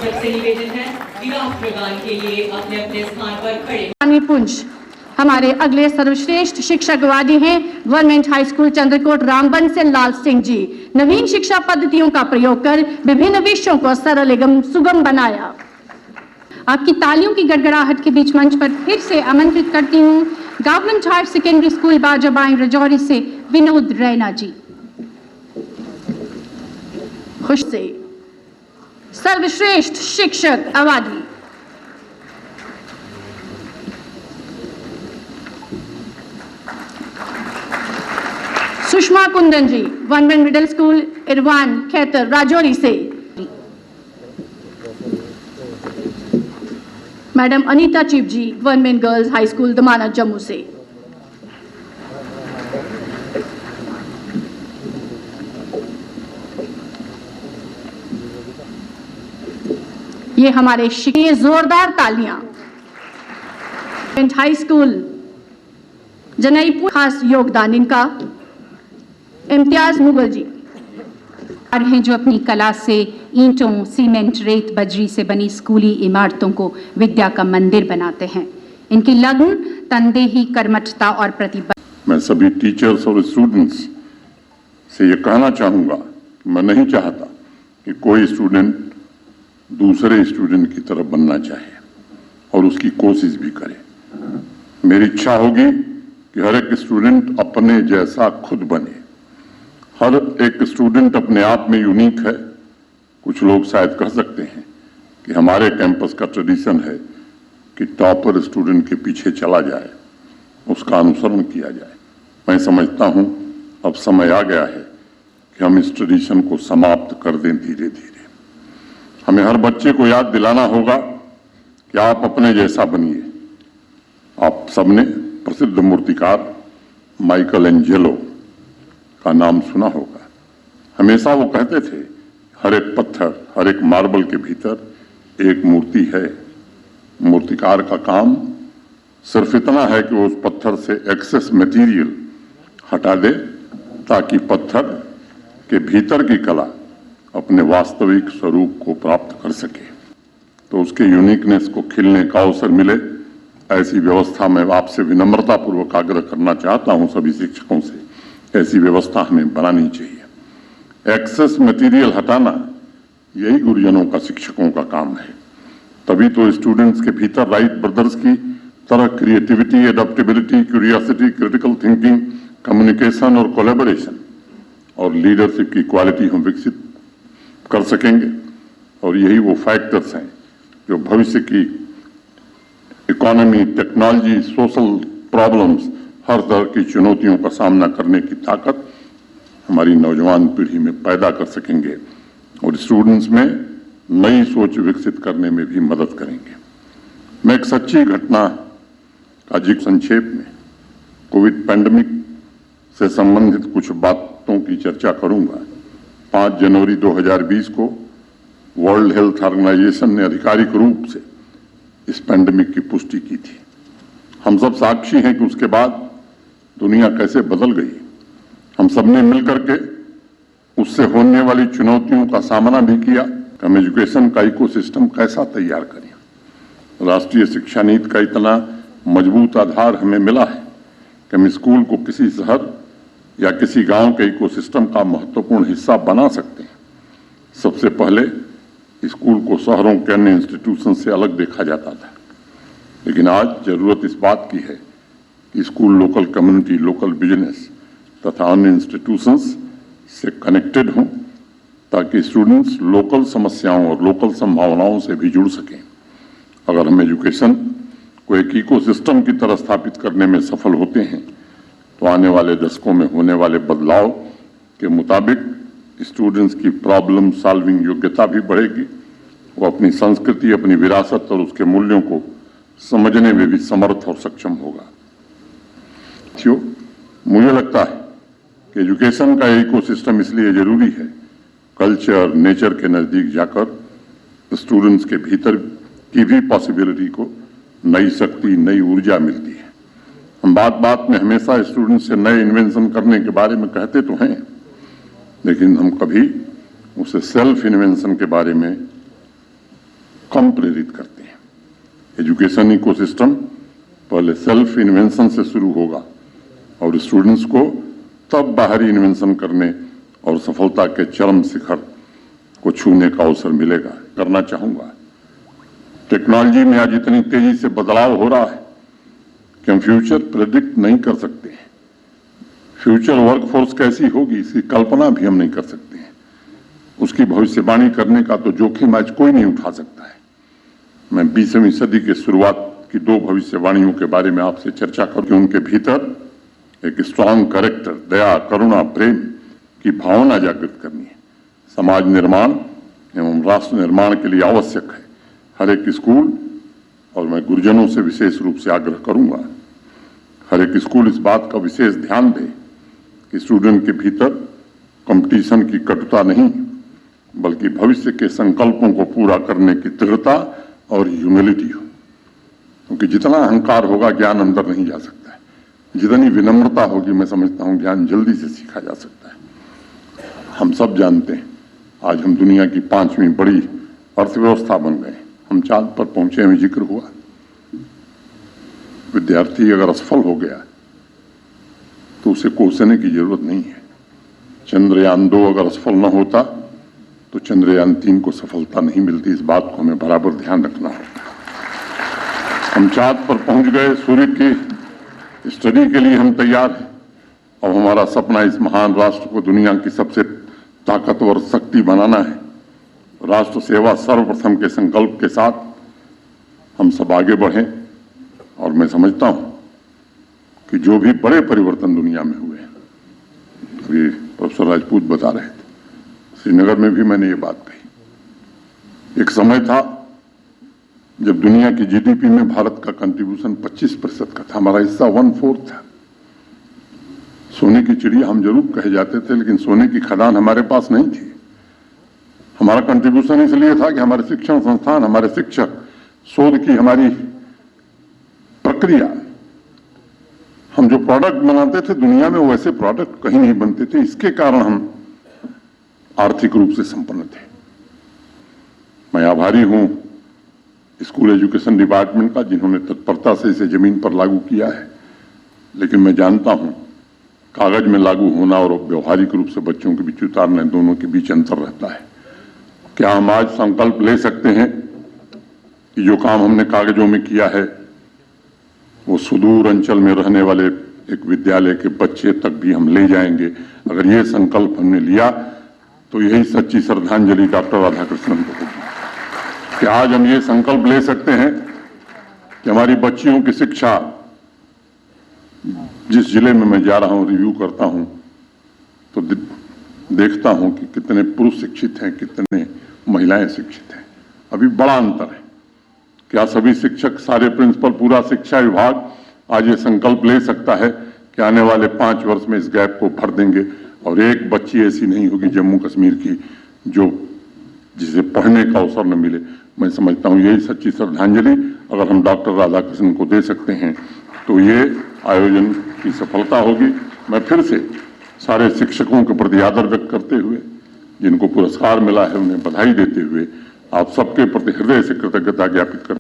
सबसे निवेदन है गिराफ प्रदान के लिए अपने अपने स्थान पर खड़े। पुंज हमारे अगले सर्वश्रेष्ठ शिक्षकवादी हैं गवर्नमेंट हाई स्कूल चंद्रकोट रामबंस लाल सिंह जी। नवीन शिक्षा पद्धतियों का प्रयोग कर विभिन्न विषयों को सरल एवं सुगम बनाया। आपकी तालियों की गड़गड़ाहट के बीच मंच पर फिर से आमंत्रित करती हूँ government higher secondary school Bajabai Rajouri से विनोद रैना जी। खुश से सर्वश्रेष्ठ शिक्षक awardee Sushma Kundan ji government middle school Irwan Khaitar Rajouri से। Madam Anita Chib ji government girls high school Damana Jammu से। ये हमारे शिक्षक जोरदार तालियां। हाई स्कूल जनईपुर खास योगदान इनका इम्तियाज मुगल जी हैं जो अपनी कला से ईंटों सीमेंट रेत बजरी से बनी स्कूली इमारतों को विद्या का मंदिर बनाते हैं। इनकी लगन तनदेही कर्मठता और प्रतिबद्धता। मैं सभी टीचर्स और स्टूडेंट्स से ये कहना चाहूँगा कि मैं नहीं चाहता कि कोई स्टूडेंट दूसरे स्टूडेंट की तरफ बनना चाहे और उसकी कोशिश भी करे। मेरी इच्छा होगी कि हर एक स्टूडेंट अपने जैसा खुद बने। हर एक स्टूडेंट अपने आप में यूनिक है। कुछ लोग शायद कह सकते हैं कि हमारे कैंपस का ट्रेडिशन है कि टॉपर स्टूडेंट के पीछे चला जाए, उसका अनुसरण किया जाए। मैं समझता हूं अब समय आ गया है कि हम इस ट्रेडिशन को समाप्त कर दें धीरे धीरे। हमें हर बच्चे को याद दिलाना होगा कि आप अपने जैसा बनिए। आप सबने प्रसिद्ध मूर्तिकार माइकल एंजेलो का नाम सुना होगा। हमेशा वो कहते थे हर एक पत्थर हर एक मार्बल के भीतर एक मूर्ति है। मूर्तिकार का काम सिर्फ इतना है कि वो उस पत्थर से एक्सेस मटेरियल हटा दे ताकि पत्थर के भीतर की कला अपने वास्तविक स्वरूप को प्राप्त कर सके, तो उसके यूनिकनेस को खिलने का अवसर मिले। ऐसी व्यवस्था में आपसे विनम्रता पूर्वक आग्रह करना चाहता हूं सभी शिक्षकों से, ऐसी व्यवस्था हमें बनानी चाहिए। एक्सेस मटेरियल हटाना यही गुरुजनों का शिक्षकों का काम है। तभी तो स्टूडेंट्स के भीतर राइट ब्रदर्स की तरह creativity, adaptability, curiosity, critical thinking, communication और कोलैबोरेशन और लीडरशिप की क्वालिटी हम विकसित कर सकेंगे। और यही वो फैक्टर्स हैं जो भविष्य की इकोनॉमी, टेक्नोलॉजी, सोशल प्रॉब्लम्स, हर तरह की चुनौतियों का सामना करने की ताकत हमारी नौजवान पीढ़ी में पैदा कर सकेंगे और स्टूडेंट्स में नई सोच विकसित करने में भी मदद करेंगे। मैं एक सच्ची घटना का जिक्र संक्षेप में कोविड पैंडेमिक से संबंधित कुछ बातों की चर्चा करूंगा। 5 जनवरी 2020 को वर्ल्ड हेल्थ ऑर्गेनाइजेशन ने आधिकारिक रूप से इस पैंडेमिक की पुष्टि की थी। हम सब साक्षी हैं कि उसके बाद दुनिया कैसे बदल गई। हम सबने मिलकर के उससे होने वाली चुनौतियों का सामना भी किया। हम एजुकेशन का इकोसिस्टम कैसा तैयार करें। राष्ट्रीय शिक्षा नीति का इतना मजबूत आधार हमें मिला है कि हम स्कूल को किसी शहर या किसी गांव के इकोसिस्टम का महत्वपूर्ण हिस्सा बना सकते हैं। सबसे पहले स्कूल को शहरों के अन्य इंस्टीट्यूशन से अलग देखा जाता था, लेकिन आज जरूरत इस बात की है कि school local community, local business तथा अन्य इंस्टीट्यूशंस से कनेक्टेड हों ताकि स्टूडेंट्स लोकल समस्याओं और लोकल संभावनाओं से भी जुड़ सकें। अगर हम एजुकेशन को एक इकोसिस्टम की तरह स्थापित करने में सफल होते हैं तो आने वाले दशकों में होने वाले बदलाव के मुताबिक स्टूडेंट्स की प्रॉब्लम सॉल्विंग योग्यता भी बढ़ेगी। वो अपनी संस्कृति, अपनी विरासत और उसके मूल्यों को समझने में भी समर्थ और सक्षम होगा। क्यों? मुझे लगता है कि एजुकेशन का इकोसिस्टम इसलिए जरूरी है, कल्चर, नेचर के नज़दीक जाकर स्टूडेंट्स के भीतर की भी पॉसिबिलिटी को नई शक्ति, नई ऊर्जा मिलती है। हम बात बात में हमेशा स्टूडेंट्स से नए इन्वेंशन करने के बारे में कहते तो हैं, लेकिन हम कभी उसे सेल्फ इन्वेंशन के बारे में कम प्रेरित करते हैं। एजुकेशन इकोसिस्टम पहले सेल्फ इन्वेंशन से शुरू होगा और स्टूडेंट्स को तब बाहरी इन्वेंशन करने और सफलता के चरम शिखर को छूने का अवसर मिलेगा। करना चाहूंगा, टेक्नोलॉजी में आज इतनी तेजी से बदलाव हो रहा है कि हम फ्यूचर प्रेडिक्ट नहीं कर सकते हैं। फ्यूचर वर्कफोर्स कैसी होगी इसकी कल्पना भी हम नहीं कर सकते हैं। उसकी भविष्यवाणी करने का तो जोखिम आज कोई नहीं उठा सकता है। मैं 20वीं सदी के शुरुआत की 2 भविष्यवाणियों के बारे में आपसे चर्चा करूं कि उनके भीतर एक स्ट्रांग कैरेक्टर, दया, करुणा, प्रेम की भावना जागृत करनी है। समाज निर्माण एवं राष्ट्र निर्माण के लिए आवश्यक है हर एक स्कूल, और मैं गुरुजनों से विशेष रूप से आग्रह करूंगा, हर एक स्कूल इस बात का विशेष ध्यान दे कि स्टूडेंट के भीतर कंपटीशन की कटुता नहीं, बल्कि भविष्य के संकल्पों को पूरा करने की दृढ़ता और ह्यूमिलिटी हो। क्योंकि जितना अहंकार होगा ज्ञान अंदर नहीं जा सकता है, जितनी विनम्रता होगी मैं समझता हूं ज्ञान जल्दी से सीखा जा सकता है। हम सब जानते हैं आज हम दुनिया की 5वीं बड़ी अर्थव्यवस्था बन गए, हम चांद पर पहुंचे में जिक्र हुआ। विद्यार्थी अगर असफल हो गया तो उसे कोसने की जरूरत नहीं है। चंद्रयान 2 अगर असफल न होता तो चंद्रयान 3 को सफलता नहीं मिलती। इस बात को हमें बराबर ध्यान रखना होगा। हम चांद पर पहुंच गए, सूर्य की स्टडी के लिए हम तैयार हैं। अब हमारा सपना इस महान राष्ट्र को दुनिया की सबसे ताकतवर शक्ति बनाना है। राष्ट्र सेवा सर्वप्रथम के संकल्प के साथ हम सब आगे बढ़ें। और मैं समझता हूं कि जो भी बड़े परिवर्तन दुनिया में हुए हैं, अभी प्रोफेसर राजपूत बता रहे थे, श्रीनगर में भी मैंने ये बात कही। एक समय था जब दुनिया की जीडीपी में भारत का कंट्रीब्यूशन 25% का था, हमारा हिस्सा 1/4 था। सोने की चिड़िया हम जरूर कहे जाते थे, लेकिन सोने की खदान हमारे पास नहीं थी। हमारा कंट्रीब्यूशन इसलिए था कि हमारे शिक्षण संस्थान, हमारे शिक्षक, शोध की हमारी प्रक्रिया, हम जो प्रोडक्ट बनाते थे दुनिया में वैसे प्रोडक्ट कहीं नहीं बनते थे। इसके कारण हम आर्थिक रूप से संपन्न थे। मैं आभारी हूं स्कूल एजुकेशन डिपार्टमेंट का, जिन्होंने तत्परता से इसे जमीन पर लागू किया है। लेकिन मैं जानता हूं कागज में लागू होना और व्यवहारिक रूप से बच्चों के बीच उतारना, दोनों के बीच अंतर रहता है। क्या हम आज संकल्प ले सकते हैं कि जो काम हमने कागजों में किया है वो सुदूर अंचल में रहने वाले एक विद्यालय के बच्चे तक भी हम ले जाएंगे? अगर ये संकल्प हमने लिया तो यही सच्ची श्रद्धांजलि डॉक्टर राधाकृष्णन को होगी कि आज हम ये संकल्प ले सकते हैं कि हमारी बच्चियों की शिक्षा, जिस जिले में मैं जा रहा हूं, रिव्यू करता हूं तो देखता हूं कि कितने पुरुष शिक्षित हैं, कितने महिलाएं शिक्षित हैं। अभी बड़ा अंतर है। क्या सभी शिक्षक, सारे प्रिंसिपल, पूरा शिक्षा विभाग आज ये संकल्प ले सकता है कि आने वाले 5 वर्ष में इस गैप को भर देंगे और एक बच्ची ऐसी नहीं होगी जम्मू कश्मीर की जिसे पढ़ने का अवसर न मिले? मैं समझता हूं यही सच्ची श्रद्धांजलि अगर हम डॉक्टर राधाकृष्णन को दे सकते हैं तो ये आयोजन की सफलता होगी। मैं फिर से सारे शिक्षकों के प्रति आदर व्यक्त करते हुए, जिनको पुरस्कार मिला है उन्हें बधाई देते हुए, आप सबके प्रति हृदय से कृतज्ञता ज्ञापित करते